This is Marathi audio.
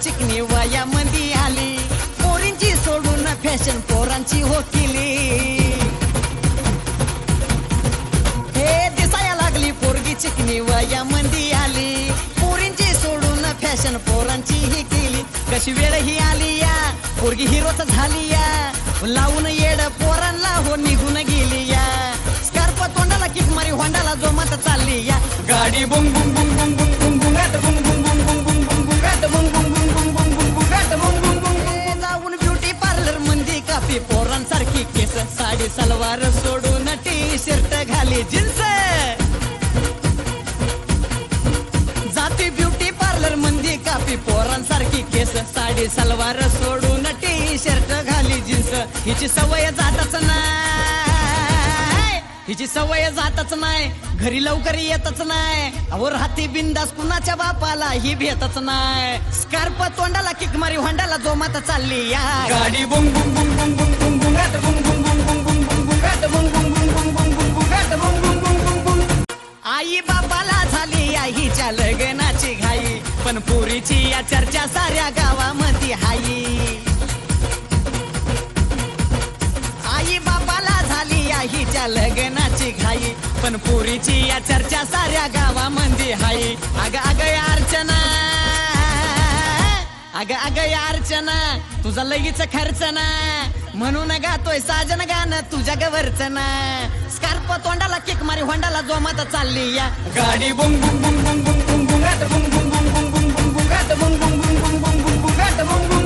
चिकनी वया मंदी आली, पोरींची सोडून फॅशन पोरांची हो केली. हे दिसाया लागली पोरगी चिकनी वया मंदी आली, पोरींची सोडून फॅशन पोरांची ही केली. कशी वेळ ही आली या, पोरगी हिरोच झाली या, लावून येड पोरांना हो निघून गेली या. स्कार्फ तोंडाला किक मारी होंडाला जोमात चालली या. गाडी बुंग बुंग बुंग बुंग बुंग बुंग बुंग गाट बुंग बुंग बुंग बुंग बुंग बुंग बुंग गाट बुंग बुंग बुंग बुंग बुंग बुंग बुंग गाट बुंग बुंग बुंग. जाऊन ब्युटी पार्लर मंदी कापी पोरांसारखी केस, साडी सलवार सोडून टी शर्ट घाली जीन्स. जाती ब्युटी पार्लर मंदी कापी पोरांसारखी केस, साडी सलवार सोडून टी शर्ट घाली जीन्स. हिची सवय जातच नाही, हिची सवय जातच नाही, घरी लवकर येतच नाही. अहो राहती बिंदास कुणाच्या बापाला ही भेटच नाही. स्कार्फ तोंडाला किक मारी होंडाला जोमात चालली या. गाडी बुंग बुंग बुंग बुंग बुंग बुंग बुंग गाट बुंग बुंग बुंग बुंग बुंग बुंग बुंग गाट बुंग बुंग बुंग बुंग बुंग बुंग बुंग गाट बुंग बुंग बुंग बुंग बुंग. आई बापाला झाली आईच्या लग्नाची घाई, पण पुरीची या चर्चा साऱ्या गावामध्ये हाई. आई बापाला झाली आईच्या लग्नाची घाई, पण पुरीची या चर्चा साऱ्या गावामध्ये हाई. अग अग अर्चना, अग अग अर्चना, तुझा लगीच खर्च ना, म्हणून गातोय साजन गाणं तुझ्या गवरच ना. स्कार्फ तोंडाला किक मारी होंडाला जोमात चालली या. गाडी बुंग बुंग बुंग बुंग बुंग बुंग बुंग गाट बुंग बुंग बुंग बुंग बुंग बुंग गाट बुंग बुंग बुंग बुंग बुंग गाट बुंग बुंग.